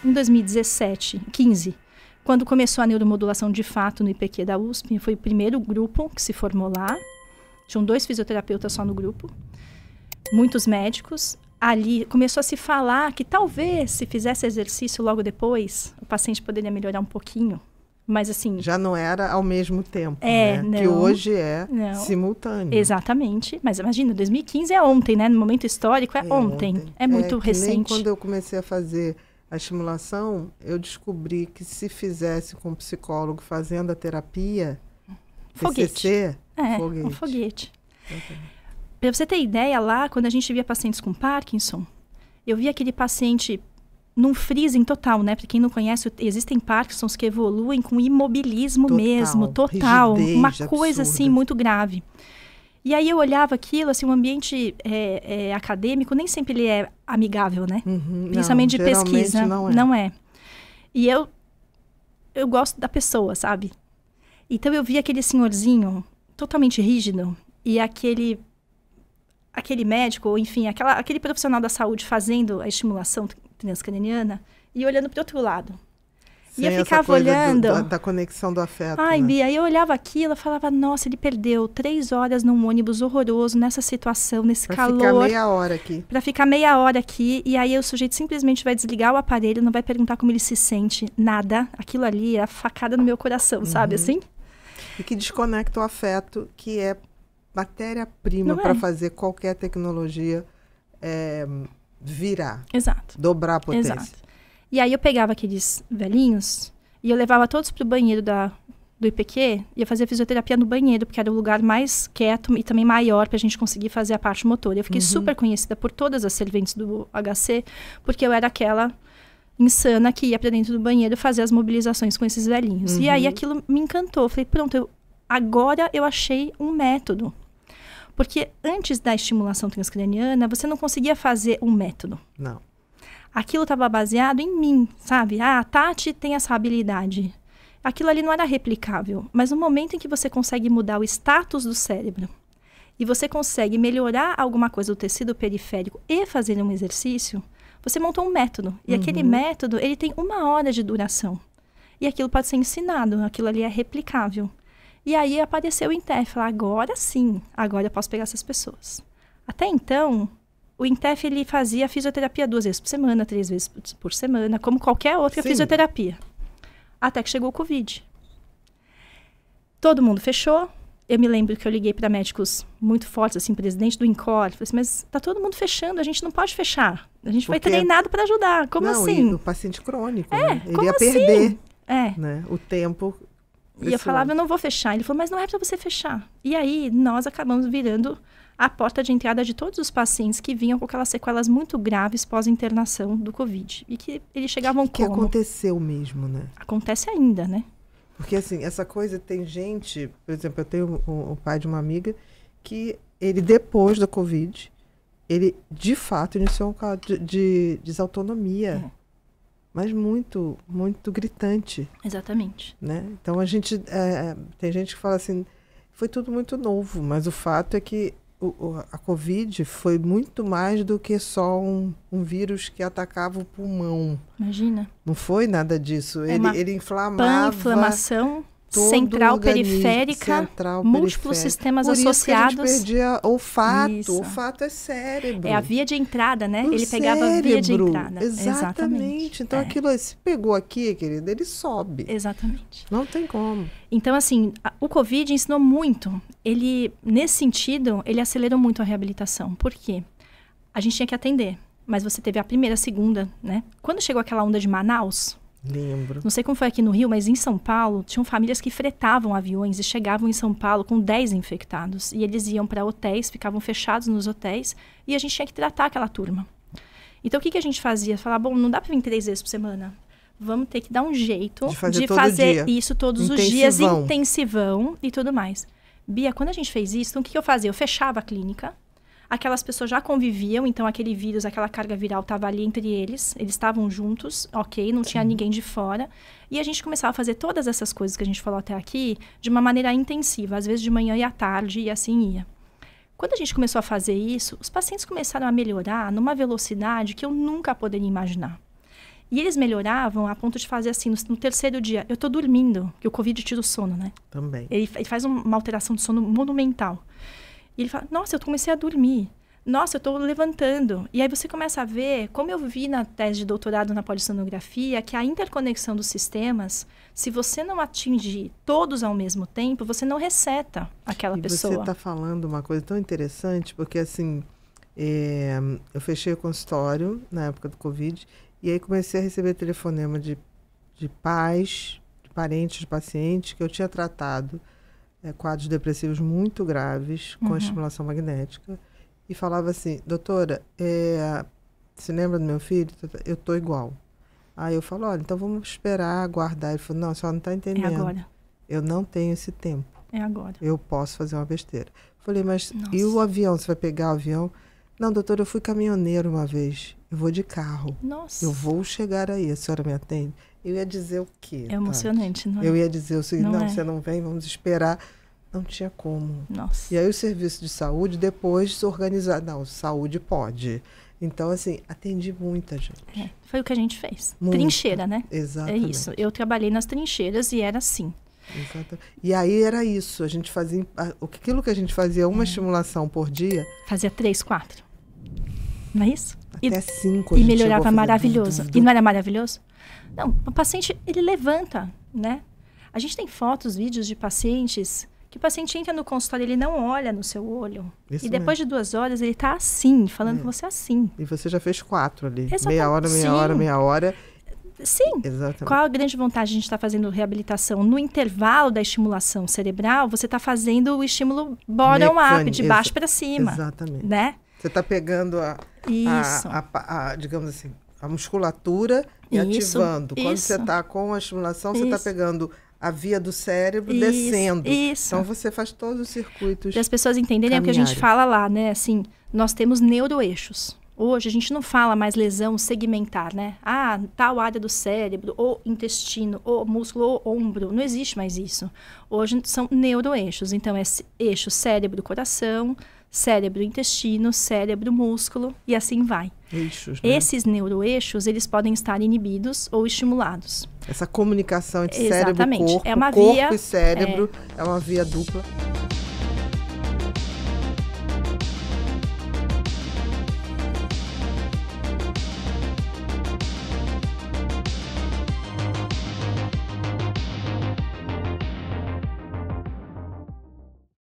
em 2017, 15, quando começou a neuromodulação de fato no IPQ da USP, foi o primeiro grupo que se formou lá. Tinham 2 fisioterapeutas só no grupo, muitos médicos. Ali começou a se falar que talvez se fizesse exercício logo depois, o paciente poderia melhorar um pouquinho. Mas assim... Já não era ao mesmo tempo, né? Não, que hoje é simultâneo. Exatamente. Mas imagina, 2015 é ontem, né? No momento histórico é ontem. É muito recente. Nem quando eu comecei a fazer a estimulação, eu descobri que se fizesse com um psicólogo fazendo a terapia, foguete. PCC, foguete. Um foguete. Para você ter ideia, lá, quando a gente via pacientes com Parkinson, eu via aquele paciente num freezing total, né? Para quem não conhece, existem Parkinsons que evoluem com imobilismo total. Uma coisa, assim, muito grave. E aí eu olhava aquilo, assim, um ambiente acadêmico, nem sempre ele é amigável, né? Principalmente de pesquisa. Não é. E eu gosto da pessoa, sabe? Então eu via aquele senhorzinho totalmente rígido e aquele médico, ou enfim, aquele profissional da saúde fazendo a estimulação transcraniana e olhando para o outro lado. Sem e eu ficava olhando... Da conexão do afeto, Ai, né? Bia, eu olhava aquilo e falava, nossa, ele perdeu 3 horas num ônibus horroroso, nessa situação, nesse calor. Pra ficar meia hora aqui. Pra ficar meia hora aqui, e aí o sujeito simplesmente vai desligar o aparelho, não vai perguntar como ele se sente, nada. Aquilo ali é a facada no meu coração, sabe assim? E que desconecta o afeto, que é matéria-prima para fazer qualquer tecnologia virar. Exato. Dobrar a potência. Exato. E aí eu pegava aqueles velhinhos e eu levava todos pro banheiro do IPQ e ia fazer fisioterapia no banheiro, porque era o lugar mais quieto e também maior para a gente conseguir fazer a parte motora. Eu fiquei super conhecida por todas as serventes do HC, porque eu era aquela insana que ia para dentro do banheiro fazer as mobilizações com esses velhinhos. E aí aquilo me encantou. Eu falei, pronto, agora eu achei um método. Porque antes da estimulação transcraniana, você não conseguia fazer um método. Não. Aquilo estava baseado em mim, sabe? Ah, a Tati tem essa habilidade. Aquilo ali não era replicável. Mas no momento em que você consegue mudar o status do cérebro e você consegue melhorar alguma coisa do tecido periférico e fazer um exercício, você montou um método. E aquele método, ele tem 1 hora de duração. E aquilo pode ser ensinado, aquilo ali é replicável. E aí apareceu o INTEF, falar, agora sim, agora eu posso pegar essas pessoas. Até então, o INTEF ele fazia fisioterapia 2 vezes por semana, 3 vezes por semana, como qualquer outra fisioterapia. Até que chegou o Covid. Todo mundo fechou. Eu me lembro que eu liguei para médicos muito fortes, assim, presidente do INCOR. Falei assim, mas tá todo mundo fechando, a gente não pode fechar. A gente vai treinado para ajudar. Como assim? E o paciente crônico, né? Ele ia perder né? O tempo. E eu falava, eu não vou fechar. Ele falou, mas não é para você fechar. E aí, nós acabamos virando a porta de entrada de todos os pacientes que vinham com aquelas sequelas muito graves pós-internação do Covid. E que eles chegavam como? Que aconteceu mesmo, né? Acontece ainda, né? Porque, assim, essa coisa tem gente... Por exemplo, eu tenho o pai de uma amiga que ele, depois da Covid, ele, de fato, iniciou um quadro de desautonomia. Mas muito, muito gritante. Exatamente. Né? Então, a gente... tem gente que fala assim, foi tudo muito novo, mas o fato é que a Covid foi muito mais do que só um vírus que atacava o pulmão. Imagina. Não foi nada disso. Ele inflamava... Pan-inflamação central periférica, múltiplos sistemas associados. Por isso que a gente perdia olfato. Isso. Olfato é cérebro. É a via de entrada, né? Ele pegava a via de entrada. Exatamente. Então, aquilo, se pegou aqui, querida, ele sobe. Exatamente. Não tem como. Então, assim, o Covid ensinou muito. Ele, nesse sentido, ele acelerou muito a reabilitação. Por quê? A gente tinha que atender. Mas você teve a primeira, a segunda, né? Quando chegou aquela onda de Manaus... Lembro. Não sei como foi aqui no Rio, mas em São Paulo, tinham famílias que fretavam aviões e chegavam em São Paulo com 10 infectados. E eles iam para hotéis, ficavam fechados nos hotéis, e a gente tinha que tratar aquela turma. Então, o que a gente fazia? Falar, bom, não dá para vir 3 vezes por semana. Vamos ter que dar um jeito de fazer isso todos os dias, intensivão e tudo mais. Bia, quando a gente fez isso, então o que eu fazia? Eu fechava a clínica. Aquelas pessoas já conviviam, então aquele vírus, aquela carga viral estava ali entre eles. Eles estavam juntos, ok, não tinha ninguém de fora. E a gente começava a fazer todas essas coisas que a gente falou até aqui de uma maneira intensiva, às vezes de manhã e à tarde, e assim ia. Quando a gente começou a fazer isso, os pacientes começaram a melhorar numa velocidade que eu nunca poderia imaginar. E eles melhoravam a ponto de fazer assim, no terceiro dia, eu tô dormindo, que o Covid tira o sono, né? Também. Ele faz uma alteração de sono monumental. E ele fala, nossa, eu comecei a dormir. Nossa, eu estou levantando. E aí você começa a ver, como eu vi na tese de doutorado na polissonografia, que a interconexão dos sistemas, se você não atingir todos ao mesmo tempo, você não reseta aquela pessoa. Você está falando uma coisa tão interessante, porque assim, eu fechei o consultório na época do Covid, e aí comecei a receber telefonema de pais, de parentes de pacientes que eu tinha tratado quadros depressivos muito graves com a estimulação magnética. E falava assim, doutora, se lembra do meu filho? Eu tô igual. Aí eu falo, olha, então vamos esperar, aguardar. Ele falou, não, a senhora não está entendendo. É agora. Eu não tenho esse tempo. É agora. Eu posso fazer uma besteira. Falei, mas e o avião? Você vai pegar o avião? Não, doutora, eu fui caminhoneiro uma vez. Eu vou de carro. Nossa. Eu vou chegar aí. A senhora me atende? Eu ia dizer o quê? É emocionante, não é? Eu ia dizer o seguinte, não, é. você não vem, vamos esperar. Não tinha como. Nossa. E aí o serviço de saúde depois se organizar. Não, saúde pode. Então, assim, atendi muita gente. Foi o que a gente fez. Muita. Trincheira, né? Exatamente. É isso. Eu trabalhei nas trincheiras e era assim. Exatamente. E aí era isso. A gente fazia... Aquilo que a gente fazia, uma estimulação por dia... Fazia 3, 4. Não é isso? Até 5. E melhorava maravilhoso. E não era maravilhoso? Não, o paciente, ele levanta, né? A gente tem fotos, vídeos de pacientes... que o paciente entra no consultório, ele não olha no seu olho. Isso e depois de 2 horas, ele está assim, falando com você assim. E você já fez 4 ali. Exatamente. Meia hora, meia Sim. hora, meia hora. Sim. Exatamente. Qual a grande vantagem de a gente estar fazendo reabilitação? No intervalo da estimulação cerebral, você está fazendo o estímulo bottom-up, de baixo para cima. Exatamente. Né? Você está pegando digamos assim, a musculatura e ativando. Quando você está com a estimulação, você está pegando a via do cérebro descendo. Isso. Então, você faz todos os circuitos. Para as pessoas entenderem o que a gente fala lá, né? Assim, nós temos neuroeixos. Hoje, a gente não fala mais lesão segmentar, né? Ah, tal área do cérebro, ou intestino, ou músculo, ou ombro. Não existe mais isso. Hoje, são neuroeixos. Então, é eixo cérebro-coração, cérebro-intestino, cérebro-músculo, e assim vai. Eixos, né? Esses neuroeixos, eles podem estar inibidos ou estimulados. Essa comunicação entre Exatamente. cérebro-corpo, É uma corpo via, e cérebro é uma via dupla.